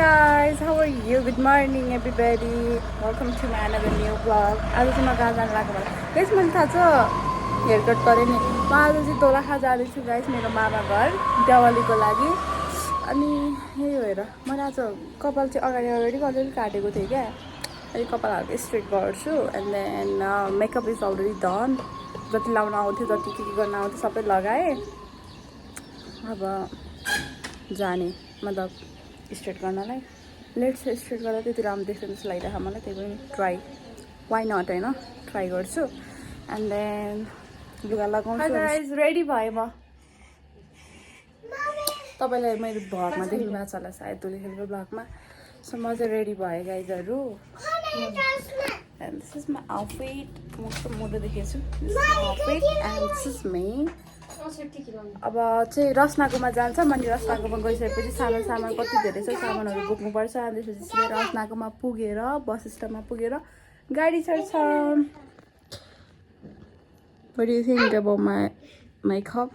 guys, how are you? Good morning everybody. Welcome to my another new vlog. आज चाहिँ म कहाँ जानु लाग्यो भने गाइस मैले थाहा छ हेयर कट गरेँ नि। म आज चाहिँ दोलखा जाँदैछु गाइस मेरो मामा घर देवालीको लागि। अनि यही भएर मैले आज कपाल चाहिँ अगाडि अलिअलि काटेको थिएँ क्या। अहिले कपाल हल्का स्ट्रेट गर्छु and then makeup is already done. जति लाउन आउँथ्यो जति के गर्न आउँथ्यो सबै लगाएँ। अब जाने मतलब स्ट्रेट गर्नलाई लेट्स स्ट्रेट गर्दा त्यति राम्रो देख्छ जस्तो लागिरहेको मलाई। त्यही पनि ट्राई वाइ नट होइन ट्राई गर्छु एन्ड देन लुगा लगाउँछु। गाइज रेडी भएँ म। तपाईँलाई मैले भ्लगमा देख्नु भएको छ होला सायद दोलेखेलको भ्लगमा। सो म चाहिँ रेडी भएँ गाइजहरू and this is my outfit. म कस्तो मोटो देखेको छु outfit and this is me. अब चाहिँ रस्नाकोमा जान्छ। मैले रस्नाकोमा गइसकेपछि सामान कति धेरै छ सामानहरू बोक्नुपर्छ। अनि त्यसपछि रस्नाकोमा पुगेर बस स्टपमा पुगेर गाडी चढ्छ। What do you think about my makeup?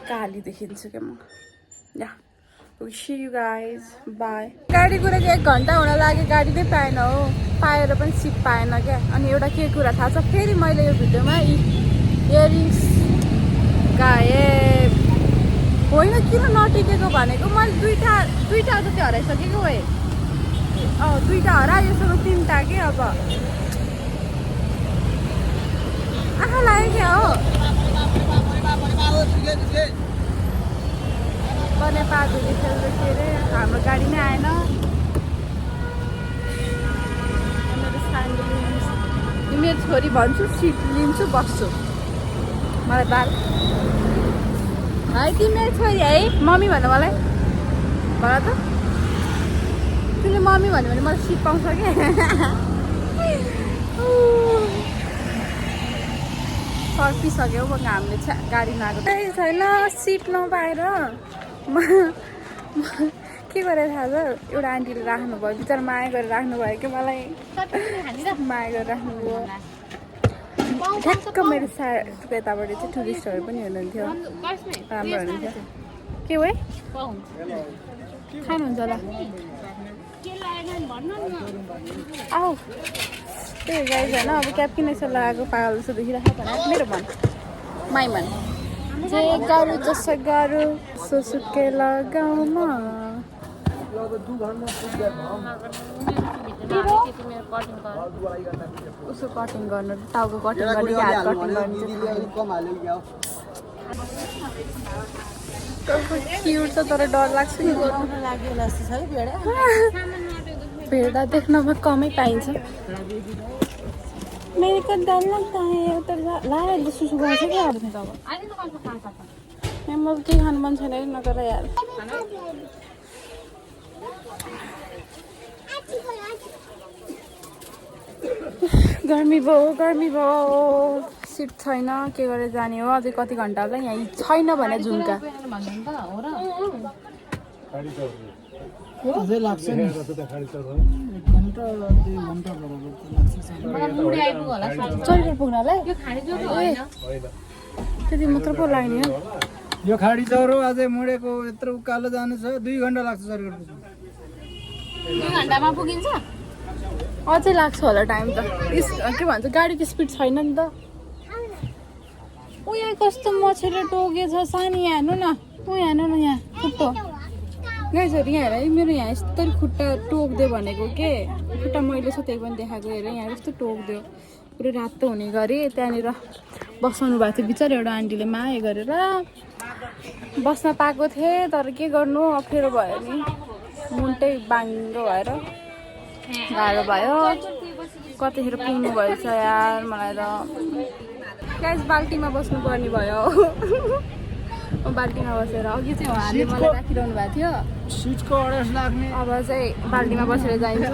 काली देखिन्छु क्या म। या see you guys bye। गाडी कुरा चाहिँ 1 घन्टा हुन लाग्यो गाडी नै पाएन हो। पाएर पनि सिट पाएन क्या। अनि एउटा के कुरा थाहा छ फेरि मैले यो भिडियोमा इयरिङ्स गाएँ होइन किन नटिकेको भनेको मैले दुईवटा जति हराइसकेको भए। दुईवटा हरायोसँग 3टा के। अब आँखा लाग्यो क्या हो पर्ने पातहरू खेल्दै के अरे हाम्रो गाडी नै आएन। मेरो छोरी भन्छु सिट लिन्छु बस्छु मलाई बाल है। तिमी मेरो छोरी है मम्मी भन मलाई भन त। तिमीले मम्मी भन्यो भने मलाई सिट पाउँछ क्या। सर्पिसक्यो म हामीले गाडी नआएको छैन सिट नपाएर म के गरेर थाहा छ एउटा आन्टीले राख्नुभयो बिचरा माया गरेर राख्नुभयो कि मलाई माया गरेर राख्नुभयो। ठ्याक्क मेरो यताबाट चाहिँ टुरिस्टहरू पनि हुनुहुन्थ्यो राम्रो हुनुहुन्थ्यो। के हो है खानुहुन्छ होला आऊ त्यही गाइज होइन। अब क्याब किन यसो लगाएको पागल जस्तो देखिरहेको भने मेरो मन माइमन जे गाह्रो जसो गाह्रो सुसुके लगाउमा उसको कटिङ गर्नु टाउको कटिङ गर्ने हात कटिङ गर्ने क्युट छ तर डर लाग्छ नि गर्नु लाग्यो जस्तो छ है भेडा देख्नमा कमै पाइन्छ। मेरो त डर लाग्छ तर लाएर सुसु गर्छ क्या। अब मलाई केही खानु मन छैन नगर यार। गर्मी भयो सिट छैन के गरेर जाने हो। अझै कति घन्टा होला यहाँ छैन भने झुम्का अझै लाग्छ नि 1 घन्टा 2 घन्टा चौर पुग्नलाई त्यति मात्र पो लाग्ने हो। यो खाडी चौरो अझै मुडेको यत्रो उकालो जानु छ 2 घन्टा लाग्छ सरगढ पुग्नु। 2 घन्टामा पुगिन्छ अझै लाग्छ होला टाइम त। के भन्छ गाडीको स्पिड छैन नि त। ऊ यहाँ कस्तो मछेले टोकेछ सानी यहाँ हेर्नु न। यहाँ हेर्नु न यहाँ खुट्टो गाइजहरू यहाँ हेर मेरो यहाँ यस्तो खुट्टा टोक्दियो भनेको के खुट्टा मैले छ त्यही पनि देखाएको हेर यहाँ यस्तो टोक्दियो पुरै रातो हुने गरी। त्यहाँनिर बसाउनु भएको थियो बिचरा एउटा आन्टीले माया गरेर बस्न पाएको थिएँ तर के गर्नु अप्ठ्यारो भयो नि मुन्टै बाङ्गो भएर गाह्रो भयो। कतिखेर पुग्नु भएछ यार मलाई त गाइस बाल्टीमा बस्नु पर्ने भयो। म बाल्टीमा बसेर अघि चाहिँ उहाँले मलाई राखिरहनु भएको थियो सिटको अडेस लाग्ने। अब चाहिँ बाल्टीमा बसेर जाइन्छ।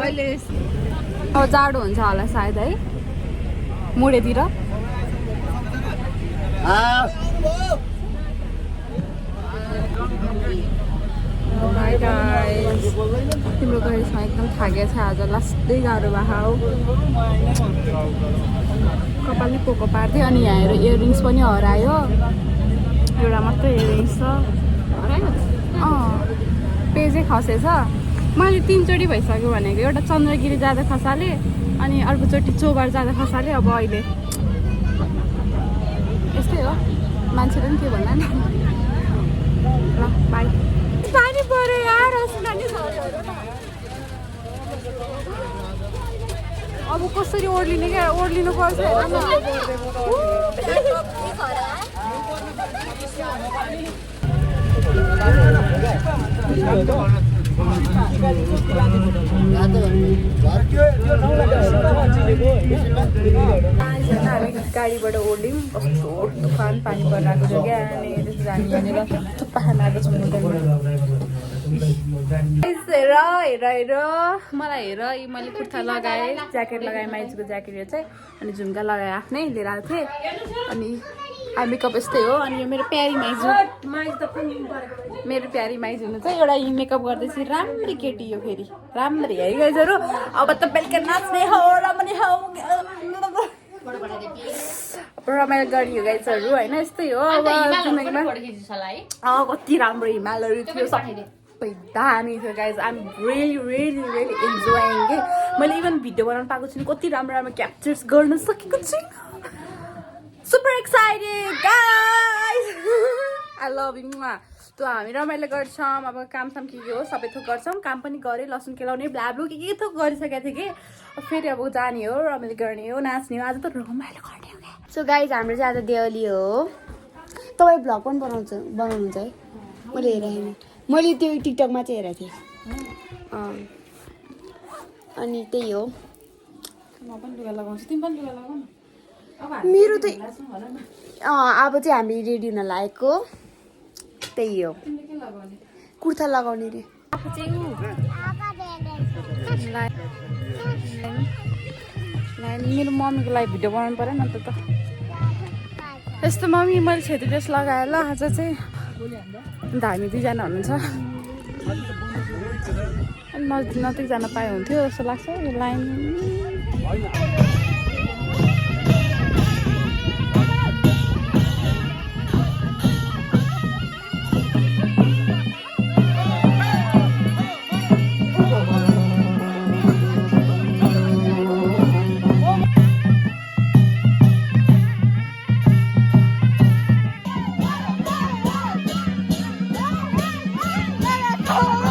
अब जाडो हुन्छ होला सायद है मुडेतिर। तिम्रो गएसमा एकदम थाकेको छ आज लास्टै गाह्रो भयो। कपाल नै पोको पार्थ्यो अनि यहाँ हेर इयरिङ्स पनि हरायो। एउटा मात्रै इयरिङ्स छ पेजै खसेछ मैले 3 चोटि भइसक्यो भनेको एउटा चन्द्रगिरी जाँदा खसाले अनि अर्कोचोटि चोबार जाँदा खसाले अब अहिले यस्तै हो मान्छेले पनि के भन्ला नि ल बाई पानी पऱ्यो यार अब कसरी ओर्लिने क्या ओर्लिनु पर्छ हामी गाडीबाट ओर्ल्यौँ कस्तो तुफान पानी परिरहेको छ क्या अनि त्यसो जाने भनेर थुक्पा खान आएको छौँ हेर हेर हेर मलाई हेर मैले कुर्ता लगाएँ ज्याकेट लगाएँ माइजूको ज्याकेट चाहिँ अनि झुम्का लगाएँ आफ्नै लिएर आएको थिएँ अनि मेकअप यस्तै हो अनि यो मेरो प्यारी माइजू मेरो प्यारी माइजू हुनु चाहिँ एउटा मेकअप गर्दैछ राम्ररी केटी यो फेरि राम्ररी है गाइजहरू अब त बेलुका नाच्ने हो रमाउने हो रमाइलो गरियो गाइजहरू होइन यस्तै हो अब जिन्दगीमा कति राम्रो हिमालहरू थियो सबै दामी थियो guys I am really really really enjoying के मैले इभन भिडियो बनाउनु पाएको छुइनँ कति राम्रो राम्रो क्याप्चर्स गर्न सकेको छुइनँ super excited guys I love you त्यो हामी रमाइलो गर्छौँ अब कामसाम के हो सबै थोक गर्छौँ काम पनि गरेँ लसुन केलाउने ब्लाब्लु के थोक गरिसकेको थिएँ कि फेरि अब जाने हो रमाइलो गर्ने हो नाच्ने हो आज त रमाइलो गर्ने हो क्या सो गाइज हाम्रो चाहिँ आज देवाली हो तपाईँ भ्लग पनि बनाउनुहुन्छ है मैले हेरेँ मैले त्यो टिकटकमा चाहिँ हेरेको थिएँ अनि त्यही हो म पनि लुगा लगाउँछु तिमी पनि लुगा लगाउनु मेरो त अब चाहिँ हामी रेडी हुन लागेको त्यही हो कुर्ता लगाउने रे मेरो मम्मीको लागि भिडियो बनाउनु पऱ्यो नि त यस्तो मम्मी मैले छेत्री ड्रेस लगाएँ ल आज चाहिँ अन्त हामी दुईजना हुनुहुन्छ अनि नजिक जान पाए हुन्थ्यो जस्तो लाग्छ यो लाइन Oh!